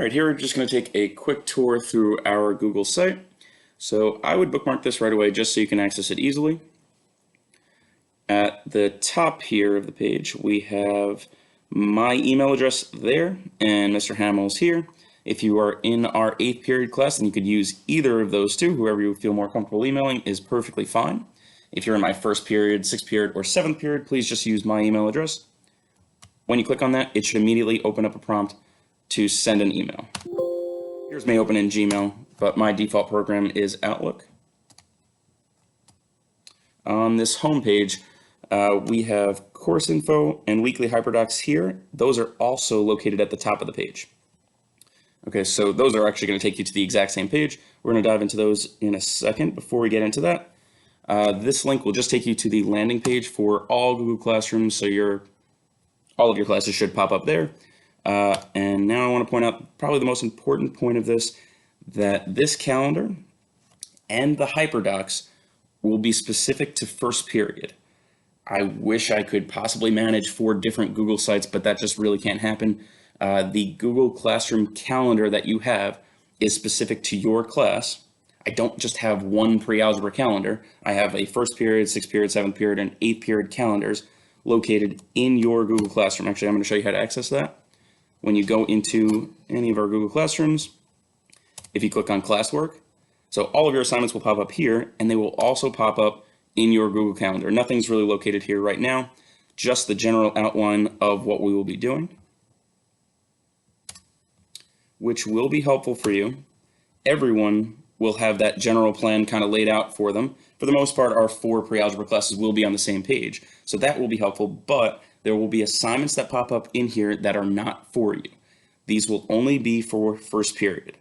All right, here we're just going to take a quick tour through our Google site. So I would bookmark this right away just so you can access it easily. At the top here of the page, we have my email address there and Mr. Hamill's here. If you are in our 8th period class, then you could use either of those two. Whoever you feel more comfortable emailing is perfectly fine. If you're in my 1st period, 6th period, or 7th period, please just use my email address. When you click on that, it should immediately open up a prompt to send an email. Yours may open in Gmail, but my default program is Outlook. On this home page, we have course info and weekly hyperdocs here. Those are also located at the top of the page. Okay, so those are actually going to take you to the exact same page. We're going to dive into those in a second. Before we get into that, this link will just take you to the landing page for all Google Classroom, so all of your classes should pop up there. And now I want to point out probably the most important point of this, that this calendar and the hyperdocs will be specific to 1st period. I wish I could possibly manage 4 different Google sites, but that just really can't happen. The Google Classroom calendar that you have is specific to your class. I don't just have one PreAlgebra calendar. I have a 1st period, 6th period, 7th period, and 8th period calendars located in your Google Classroom. Actually, I'm going to show you how to access that. When you go into any of our Google Classrooms, if you click on classwork, so all of your assignments will pop up here, and they will also pop up in your Google Calendar. Nothing's really located here right now, just the general outline of what we will be doing, which will be helpful for you. Everyone will have that general plan kind of laid out for them. For the most part, our 4 PreAlgebra classes will be on the same page, so that will be helpful, but there will be assignments that pop up in here that are not for you. These will only be for 1st period.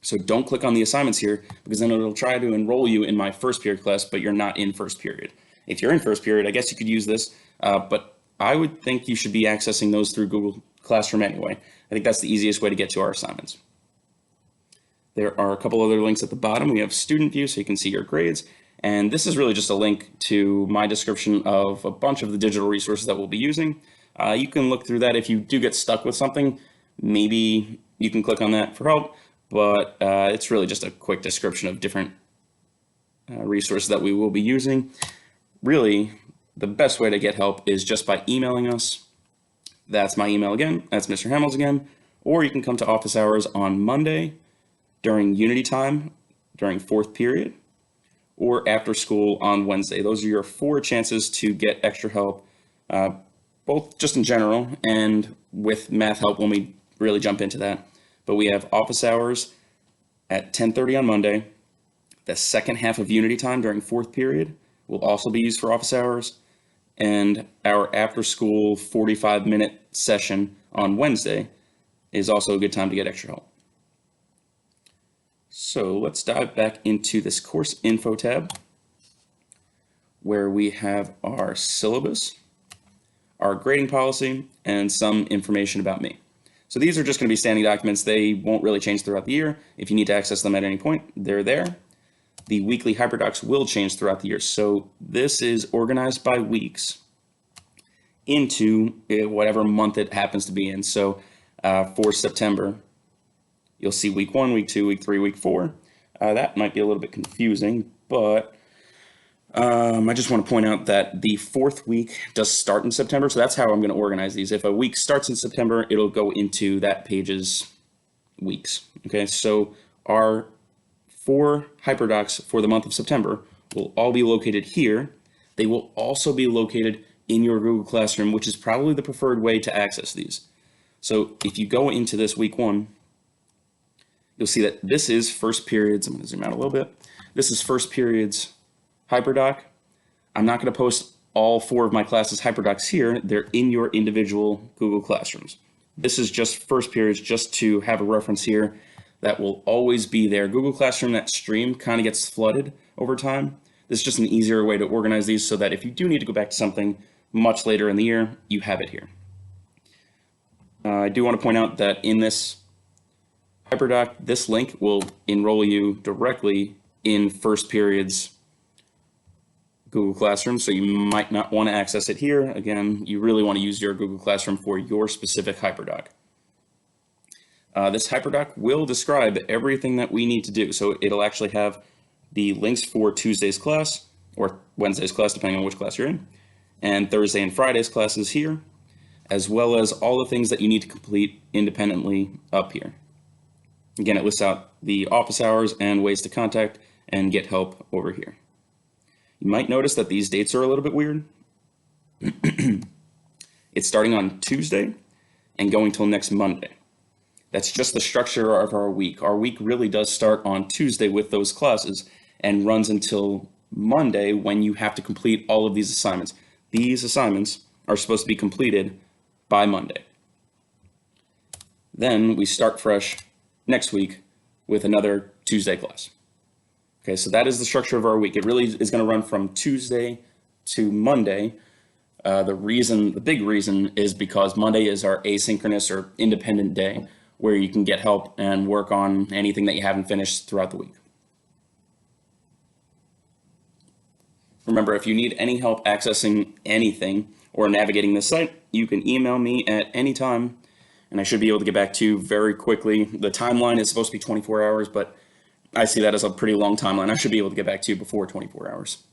So don't click on the assignments here, because then it'll try to enroll you in my 1st period class, but you're not in 1st period. If you're in 1st period, I guess you could use this, but I would think you should be accessing those through Google Classroom anyway. I think that's the easiest way to get to our assignments. There are a couple other links at the bottom. We have student view, so you can see your grades. And this is really just a link to my description of a bunch of the digital resources that we'll be using. You can look through that. If you do get stuck with something, maybe you can click on that for help, but it's really just a quick description of different resources that we will be using. Really, the best way to get help is just by emailing us. That's my email again. That's Mr. Hamill's again. Or you can come to office hours on Monday during Unity time, during 4th period, or after school on Wednesday. Those are your 4 chances to get extra help, both just in general and with math help when we really jump into that. But we have office hours at 10:30 on Monday. The second half of Unity time during 4th period will also be used for office hours. And our after school 45-minute session on Wednesday is also a good time to get extra help. So let's dive back into this course info tab, where we have our syllabus, our grading policy, and some information about me. So these are just going to be standing documents. They won't really change throughout the year. If you need to access them at any point, they're there. The weekly hyperdocs will change throughout the year. So this is organized by weeks into whatever month it happens to be in. So for September, you'll see week 1, week 2, week 3, week 4. That might be a little bit confusing, but I just want to point out that the 4th week does start in September, so that's how I'm going to organize these. If a week starts in September, it'll go into that page's weeks. Okay, so our 4 hyperdocs for the month of September will all be located here. They will also be located in your Google Classroom, which is probably the preferred way to access these. So if you go into this week 1, you'll see that this is 1st period's. I'm going to zoom out a little bit. This is 1st period's hyperdoc. I'm not going to post all 4 of my classes hyperdocs here. They're in your individual Google Classrooms. This is just 1st period's, just to have a reference here. That will always be there. Google Classroom, that stream kind of gets flooded over time. This is just an easier way to organize these so that if you do need to go back to something much later in the year, you have it here. I do want to point out that in this hyperdoc, this link will enroll you directly in 1st period's Google Classroom, so you might not want to access it here. Again, you really want to use your Google Classroom for your specific hyperdoc. This Hyperdoc will describe everything that we need to do. So it'll actually have the links for Tuesday's class, or Wednesday's class, depending on which class you're in, and Thursday and Friday's classes here, as well as all the things that you need to complete independently up here. Again, it lists out the office hours and ways to contact and get help over here. You might notice that these dates are a little bit weird. It's starting on Tuesday and going till next Monday. That's just the structure of our week. Our week really does start on Tuesday with those classes and runs until Monday when you have to complete all of these assignments. These assignments are supposed to be completed by Monday. Then we start fresh next week with another Tuesday class. Okay, so that is the structure of our week. It really is going to run from Tuesday to Monday. The big reason is because Monday is our asynchronous or independent day where you can get help and work on anything that you haven't finished throughout the week. Remember, if you need any help accessing anything or navigating this site, you can email me at any time, and I should be able to get back to you very quickly. The timeline is supposed to be 24 hours, but I see that as a pretty long timeline. I should be able to get back to you before 24 hours.